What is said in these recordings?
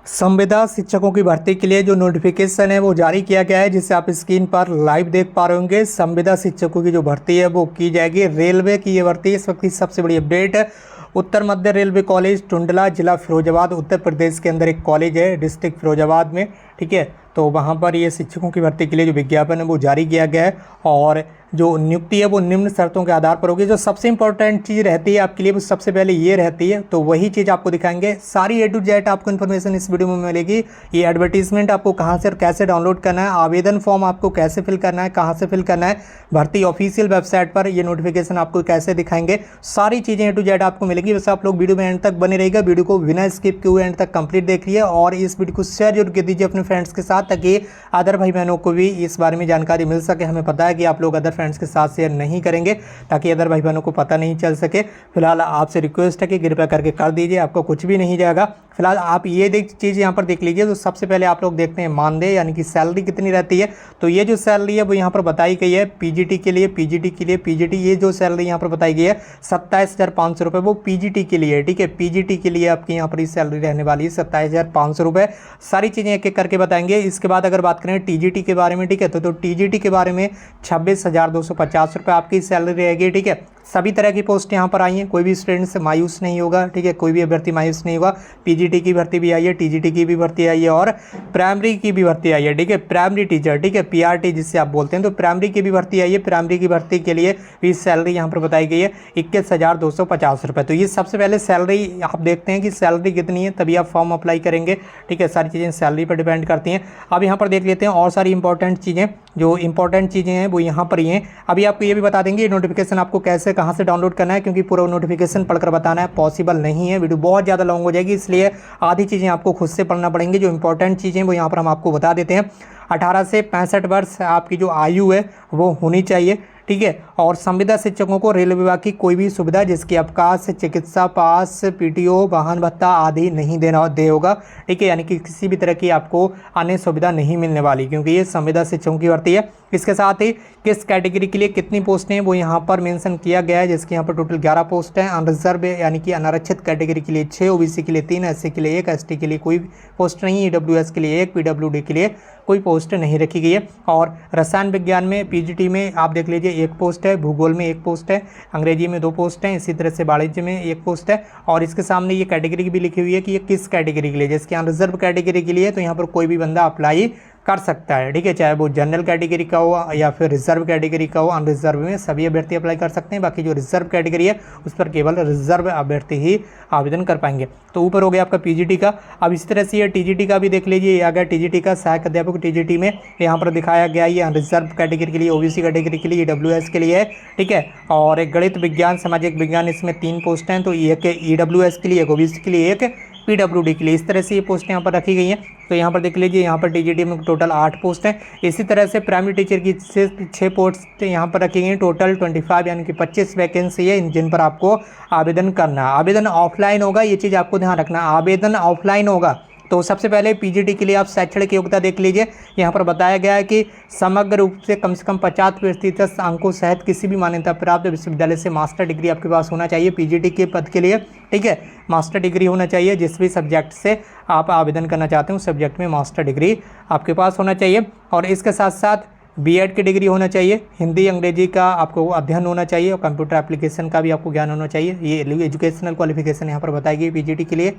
संविदा शिक्षकों की भर्ती के लिए जो नोटिफिकेशन है वो जारी किया गया है, जिसे आप स्क्रीन पर लाइव देख पा रहे होंगे। संविदा शिक्षकों की जो भर्ती है वो की जाएगी। रेलवे की ये भर्ती इस वक्त की सबसे बड़ी अपडेट है। उत्तर मध्य रेलवे कॉलेज टुंडला, जिला फिरोजाबाद, उत्तर प्रदेश के अंदर एक कॉलेज है डिस्ट्रिक्ट फिरोजाबाद में, ठीक है। तो वहाँ पर ये शिक्षकों की भर्ती के लिए जो विज्ञापन है वो जारी किया गया है और जो नियुक्ति है वो निम्न शर्तों के आधार पर होगी। जो सबसे इंपॉर्टेंट चीज़ रहती है आपके लिए वो सबसे पहले ये रहती है, तो वही चीज़ आपको दिखाएंगे। सारी A to Z आपको इन्फॉर्मेशन इस वीडियो में मिलेगी। ये एडवर्टीजमेंट आपको कहाँ से और कैसे डाउनलोड करना है, आवेदन फॉर्म आपको कैसे फिल करना है, कहाँ से फिल करना है, भर्ती ऑफिशियल वेबसाइट पर ये नोटिफिकेशन आपको कैसे दिखाएंगे, सारी चीज़ें A to Z आपको मिलेगी। वैसे आप लोग वीडियो में एंड तक बने रहेगा, वीडियो को बिना स्किप किए हुए एंड तक कंप्लीट देखिए और इस वीडियो को शेयर जरूर कर दीजिए अपने फ्रेंड्स के साथ, ताकि अदर भाई बहनों को भी इस बारे में जानकारी मिल सके। हमें पता है कि आप लोग अदर फ्रेंड्स के साथ शेयर नहीं करेंगे ताकि अदर भाई बहनों को पता नहीं चल सके। फिलहाल आपसे रिक्वेस्ट है कि कृपया करके कर दीजिए, आपको कुछ भी नहीं जाएगा। फिलहाल आप ये चीज़ यहाँ पर देख लीजिए। तो सबसे पहले आप लोग देखते हैं मानदेय, यानी कि सैलरी कितनी रहती है। तो ये जो सैलरी है वो यहाँ पर बताई गई है पीजीटी के लिए। पीजीटी ये जो सैलरी यहाँ पर बताई गई है 27,500 रुपये, वो पीजीटी के लिए, ठीक है। पीजीटी के लिए आपकी यहाँ पर ये सैलरी रहने वाली है 27,500 रुपये। सारी चीज़ें एक एक करके बताएंगे। इसके बाद अगर बात करें टीजीटी के बारे में, ठीक है, तो टीजीटी के बारे में 26,250 रुपये आपकी सैलरी रहेगी, ठीक है। सभी तरह की पोस्ट यहाँ पर आई हैं, कोई भी स्टूडेंट से मायूस नहीं होगा, ठीक है, कोई भी अभ्यर्थी मायूस नहीं होगा। पीजीटी की भर्ती भी आई है, टीजीटी की भी भर्ती आई है और प्राइमरी की भी भर्ती आई है, ठीक है, प्राइमरी टीचर, ठीक है, पीआरटी जिससे आप बोलते हैं। तो प्राइमरी की भी भर्ती आई है। प्राइमरी की भर्ती के लिए भी सैलरी यहाँ पर बताई गई है 21,250 रुपये। तो ये सबसे पहले सैलरी आप देखते हैं कि सैलरी कितनी है, तभी आप फॉर्म अप्लाई करेंगे, ठीक है। सारी चीज़ें सैलरी पर डिपेंड करती हैं। अब यहाँ पर देख लेते हैं और सारी इंपॉर्टेंट चीज़ें, जो इंपॉर्टेंट चीज़ें हैं वो यहाँ पर ही हैं। अभी आपको ये भी बता देंगे नोटिफिकेशन आपको कैसे कहाँ से डाउनलोड करना है, क्योंकि पूरा नोटिफिकेशन पढ़कर बताना है पॉसिबल नहीं है, वीडियो बहुत ज़्यादा लॉन्ग हो जाएगी, इसलिए आधी चीज़ें आपको खुद से पढ़ना पड़ेंगी। जो इंपॉर्टेंट चीज़ें वो यहाँ पर हम आपको बता देते हैं। 18 से 65 वर्ष आपकी जो आयु है वो होनी चाहिए, ठीक है। और संविदा शिक्षकों को रेलवे विभाग की कोई भी सुविधा जिसकी अवकाश, चिकित्सा पास, पीटीओ, वाहन भत्ता आदि नहीं दे होगा, ठीक है। यानी कि किसी भी तरह की आपको अन्य सुविधा नहीं मिलने वाली, क्योंकि ये संविदा शिक्षकों की भर्ती है। इसके साथ ही किस कैटेगरी के लिए कितनी पोस्टें हैं वो यहाँ पर मेंशन किया गया है, जिसके यहाँ पर टोटल 11 पोस्ट हैं। अनरिजर्व यानी कि अनारक्षित कैटेगरी के लिए 6, ओबीसी के लिए 3, एससी के लिए 1, एसटी के लिए कोई पोस्ट नहीं, ईडब्ल्यूएस के लिए 1, पीडब्ल्यूडी के लिए कोई पोस्ट नहीं रखी गई है। और रसायन विज्ञान में पीजीटी में आप देख लीजिए 1 पोस्ट है, भूगोल में 1 पोस्ट है, अंग्रेजी में 2 पोस्ट हैं, इसी तरह से वाणिज्य में 1 पोस्ट है। और इसके सामने ये कैटेगरी भी लिखी हुई है कि ये किस कैटेगरी के लिए, जैसे कि अनरिजर्व कैटेगरी के लिए तो यहाँ पर कोई भी बंदा अप्लाई कर सकता है, ठीक है, चाहे वो जनरल कैटेगरी का हो या फिर रिजर्व कैटेगरी का हो। अनरिजर्व में सभी अभ्यर्थी अप्लाई कर सकते हैं, बाकी जो रिजर्व कैटेगरी है उस पर केवल रिजर्व अभ्यर्थी ही आवेदन कर पाएंगे। तो ऊपर हो गया आपका पीजीटी का। अब इसी तरह से ये टीजीटी का भी देख लीजिए, ये आ गया टीजीटी का सहायक अध्यापक। टीजीटी में यहाँ पर दिखाया गया ये अनरिजर्व कैटेगरी के लिए, ओबीसी कैटेगरी के लिए, ईडब्ल्यूएस के लिए है, ठीक है। और एक गणित विज्ञान, सामाजिक विज्ञान, इसमें 3 पोस्ट हैं, तो एक ईडब्ल्यूएस के लिए, एक ओबीसी के लिए, एक पीडब्ल्यूडी के लिए। इस तरह से ये पोस्ट यहाँ पर रखी गई हैं। तो यहाँ पर देख लीजिए, यहाँ पर टीजीटी में टोटल 8 पोस्ट हैं। इसी तरह से प्राइमरी टीचर की 6 पोस्ट यहाँ पर रखी गई हैं। टोटल 25 यानी कि 25 वैकेंसी है जिन पर आपको आवेदन करना है। आवेदन ऑफलाइन होगा, ये चीज़ आपको ध्यान रखना, आवेदन ऑफलाइन होगा। तो सबसे पहले पीजीटी के लिए आप शैक्षणिक योग्यता देख लीजिए। यहाँ पर बताया गया है कि समग्र रूप से कम 50% अंकों सहित किसी भी मान्यता प्राप्त विश्वविद्यालय से मास्टर डिग्री आपके पास होना चाहिए पीजीटी के पद के लिए, ठीक है। मास्टर डिग्री होना चाहिए, जिस भी सब्जेक्ट से आप आवेदन करना चाहते हो उस सब्जेक्ट में मास्टर डिग्री आपके पास होना चाहिए। और इसके साथ साथ बीएड की डिग्री होना चाहिए, हिंदी अंग्रेजी का आपको अध्ययन होना चाहिए और कंप्यूटर एप्लीकेशन का भी आपको ज्ञान होना चाहिए। ये एजुकेशनल क्वालिफिकेशन यहाँ पर बताई गई पीजीटी के लिए।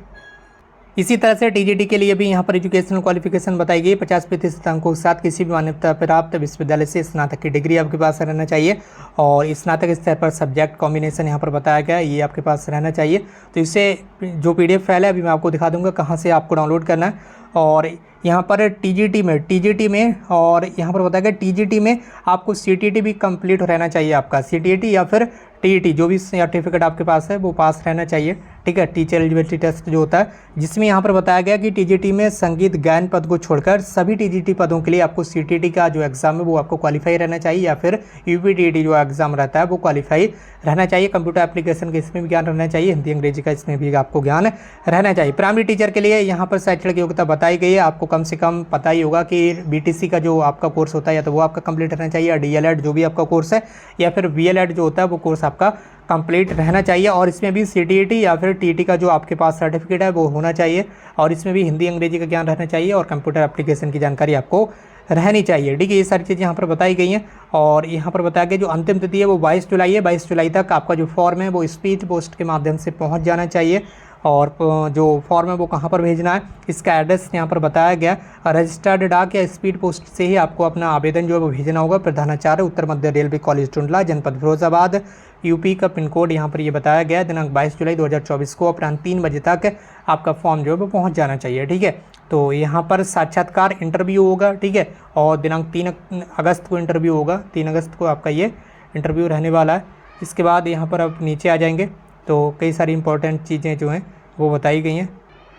इसी तरह से टीजीटी के लिए भी यहाँ पर एजुकेशनल क्वालिफिकेशन बताई गई 50% अंकों के साथ किसी भी मान्यता प्राप्त विश्वविद्यालय से स्नातक की डिग्री आपके पास रहना चाहिए। और स्नातक स्तर पर सब्जेक्ट कॉम्बिनेशन यहाँ पर बताया गया है, ये आपके पास रहना चाहिए। तो इससे जो पीडीएफ फाइल है अभी मैं आपको दिखा दूंगा कहाँ से आपको डाउनलोड करना है। और यहाँ पर टीजीटी में और यहाँ पर बताया गया टीजीटी में आपको सीटीटी भी कंप्लीट रहना चाहिए आपका, सीटीटी या फिर टीईटी जो भी सर्टिफिकेट आपके पास है वो पास रहना चाहिए, ठीक है। टीचर एलिजिबिलिटी टेस्ट जो होता है, जिसमें यहाँ पर बताया गया कि टीजीटी में संगीत गायन पद को छोड़कर सभी टीजीटी पदों के लिए आपको सीटीटी का जो एग्जाम है वो आपको क्वालिफाई रहना चाहिए, या फिर यूपीटीईटी जो एग्जाम रहता है वो क्वालिफाई रहना चाहिए। कंप्यूटर एप्लीकेशन का इसमें भी ज्ञान रहना चाहिए, हिंदी अंग्रेजी का इसमें भी आपको ज्ञान रहना चाहिए। प्राइमरी टीचर के लिए यहाँ पर शैक्षणिक योग्यता बताई बताई गई है। आपको कम से कम पता ही होगा कि बीटीसी का जो आपका कोर्स होता है या तो वो आपका कंप्लीट रहना चाहिए, या डीएलएड जो भी आपका कोर्स है, या फिर बीएलएड जो होता है वो कोर्स आपका कंप्लीट रहना चाहिए। और इसमें भी सीटीईटी या फिर टीटी का जो आपके पास सर्टिफिकेट है वो होना चाहिए, और इसमें भी हिंदी अंग्रेजी का ज्ञान रहना चाहिए और कंप्यूटर एप्लीकेशन की जानकारी आपको रहनी चाहिए। ठीक है, ये सारी चीज़ें यहाँ पर बताई गई हैं। और यहाँ पर बताया गया जो अंतिम तिथि है वो 22 जुलाई है। 22 जुलाई तक आपका जो फॉर्म है वो स्पीड पोस्ट के माध्यम से पहुँच जाना चाहिए। और जो फॉर्म है वो कहाँ पर भेजना है, इसका एड्रेस यहाँ पर बताया गया। रजिस्टर्ड डाक या स्पीड पोस्ट से ही आपको अपना आवेदन जो है वो भेजना होगा। प्रधानाचार्य उत्तर मध्य रेलवे कॉलेज टुंडला, जनपद फिरोजाबाद, यूपी का पिन कोड यहाँ पर ये बताया गया। दिनांक 22 जुलाई 2024 को अपराह्न 3 बजे तक आपका फॉर्म जो है वो पहुँच जाना चाहिए। ठीक है, तो यहाँ पर साक्षात्कार इंटरव्यू होगा। ठीक है, और दिनांक 3 अगस्त को इंटरव्यू होगा। 3 अगस्त को आपका ये इंटरव्यू रहने वाला है। इसके बाद यहाँ पर आप नीचे आ जाएंगे तो कई सारी इंपॉर्टेंट चीज़ें जो हैं वो बताई गई हैं।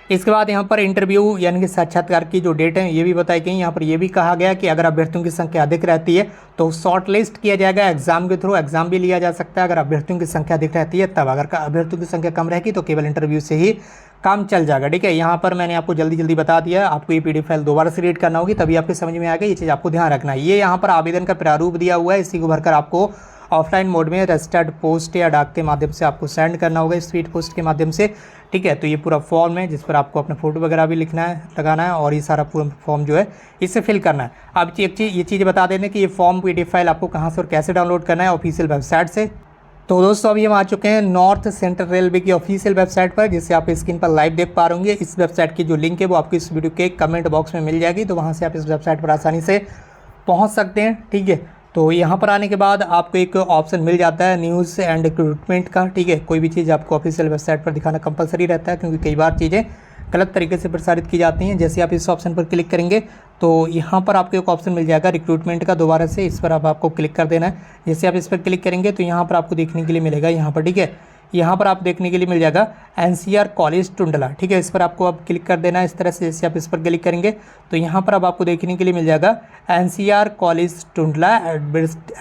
इसके बाद यहाँ पर इंटरव्यू यानी कि साक्षात्कार की जो डेट है ये भी बताई गई। यहाँ पर ये भी कहा गया कि अगर अभ्यर्थियों की संख्या अधिक रहती है तो शॉर्ट लिस्ट किया जाएगा एग्जाम के थ्रू। एग्जाम भी लिया जा सकता है अगर अभ्यर्थियों की संख्या अधिक रहती है तब। अगर अभ्यर्थियों की संख्या कम रहेगी तो केवल इंटरव्यू से ही काम चल जाएगा। ठीक है, यहाँ पर मैंने आपको जल्दी बता दिया। आपको ये पीडीएफ फाइल दोबारा से रीड करना होगी तभी आपके समझ में आएगा। ये चीज़ आपको ध्यान रखना है। ये यहाँ पर आवेदन का प्रारूप दिया हुआ है, इसी को भरकर आपको ऑफलाइन मोड में रजिस्टर्ड पोस्ट या डाक के माध्यम से आपको सेंड करना होगा, स्पीड पोस्ट के माध्यम से। ठीक है, तो ये पूरा फॉर्म है जिस पर आपको अपना फोटो वगैरह भी लिखना है, लगाना है, और ये सारा पूरा फॉर्म जो है इसे फिल करना है। अब एक ये चीज़ बता दें कि ये फॉर्म पीडीएफ फाइल आपको कहाँ से और कैसे डाउनलोड करना है, ऑफिशियल वेबसाइट से। तो दोस्तों अभी हम आ चुके हैं नॉर्थ सेंट्रल रेलवे की ऑफिशियल वेबसाइट पर, जिसे आप स्क्रीन पर लाइव देख पा रहे होंगे। इस वेबसाइट की जो लिंक है वो आपको इस वीडियो के कमेंट बॉक्स में मिल जाएगी, तो वहाँ से आप इस वेबसाइट पर आसानी से पहुँच सकते हैं। ठीक है, तो यहाँ पर आने के बाद आपको एक ऑप्शन मिल जाता है न्यूज़ एंड रिक्रूटमेंट का। ठीक है, कोई भी चीज़ आपको ऑफिशियल वेबसाइट पर दिखाना कंपलसरी रहता है, क्योंकि कई बार चीज़ें गलत तरीके से प्रसारित की जाती हैं। जैसे आप इस ऑप्शन पर क्लिक करेंगे तो यहाँ पर आपको एक ऑप्शन मिल जाएगा रिक्रूटमेंट का। दोबारा से इस पर आपको क्लिक कर देना है। जैसे आप इस पर क्लिक करेंगे तो यहाँ पर आपको देखने के लिए मिलेगा, यहाँ पर ठीक है, यहाँ पर आप देखने के लिए मिल जाएगा एनसीआर कॉलेज टुंडला। ठीक है, इस पर आपको अब क्लिक कर देना है इस तरह से। जैसे आप इस पर क्लिक करेंगे तो यहाँ पर अब आपको देखने के लिए मिल जाएगा NCR college Tundla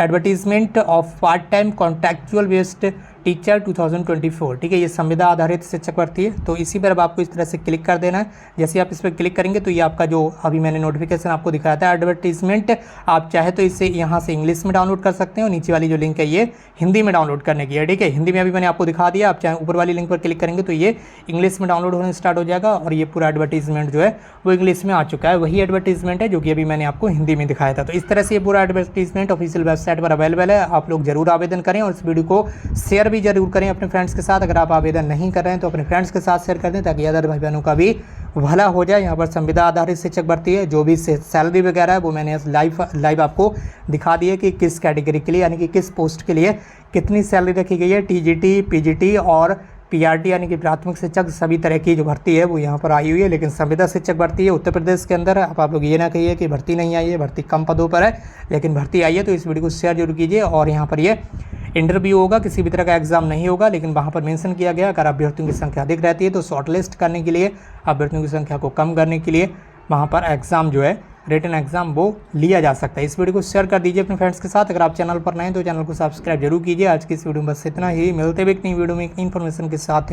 advertisement of part time contractual based teacher 2024। ठीक है, ये संविदा आधारित शिक्षक भर्ती है, तो इसी पर अब आपको इस तरह से क्लिक कर देना है। जैसे आप इस पर क्लिक करेंगे तो ये आपका जो अभी मैंने नोटिफिकेशन आपको दिखाया था एडवर्टीजमेंट, आप चाहे तो इसे यहाँ से इंग्लिश में डाउनलोड कर सकते हैं, और नीचे वाली जो लिंक है ये हिंदी में डाउनलोड करने की है। ठीक है, हिंदी में अभी मैंने आपको दिखा दिया। आप चाहे ऊपर वाली लिंक पर क्लिक करेंगे तो ये इंग्लिश में डाउनलोड होने स्टार्ट हो जाएगा, और ये पूरा एडवर्टीजमेंट जो है वो इंग्लिश में आ चुका है। वही एडवर्टीजमेंट है जो कि अभी मैंने आपको हिंदी में दिखाया था। तो इस तरह से ये पूरा एडवर्टीजमेंट ऑफिशियल वेबसाइट पर अवेलेबल है। आप लोग जरूर आवेदन करें और इस वीडियो को शेयर भी जरूर करें अपने फ्रेंड्स के साथ। अगर आप आवेदन नहीं कर रहे हैं तो अपने फ्रेंड्स के साथ शेयर कर दें, ताकि अदर भाई बहनों का भी भला हो जाए। यहाँ पर संविदा आधारित शिक्षक भर्ती है, जो भी सैलरी वगैरह है वो मैंने लाइव आपको दिखा दी है कि किस कैटेगरी के लिए यानी कि किस पोस्ट के लिए कितनी सैलरी रखी गई है। टीजीटी, पीजीटी और पीआरटी यानी कि प्राथमिक शिक्षक सभी तरह की जो भर्ती है वो यहाँ पर आई हुई है। लेकिन संविदा शिक्षक भर्ती है उत्तर प्रदेश के अंदर। अब आप लोग ये ना कहिए कि भर्ती नहीं आई है, भर्ती कम पदों पर है, लेकिन भर्ती आई है। तो इस वीडियो को शेयर जरूर कीजिए। और यहाँ पर ये इंटरव्यू होगा, किसी भी तरह का एग्जाम नहीं होगा, लेकिन वहाँ पर मेंशन किया गया अगर अभ्यर्थियों की संख्या अधिक रहती है तो शॉर्टलिस्ट करने के लिए, अभ्यर्थियों की संख्या को कम करने के लिए वहाँ पर एग्ज़ाम जो है रिटन एग्जाम वो लिया जा सकता है। इस वीडियो को शेयर कर दीजिए अपने फ्रेंड्स के साथ। अगर आप चैनल पर नए हैं तो चैनल को सब्सक्राइब जरूर कीजिए। आज की इस वीडियो में बस इतना ही, मिलते भी एक नई वीडियो में एक इन्फॉर्मेशन के साथ।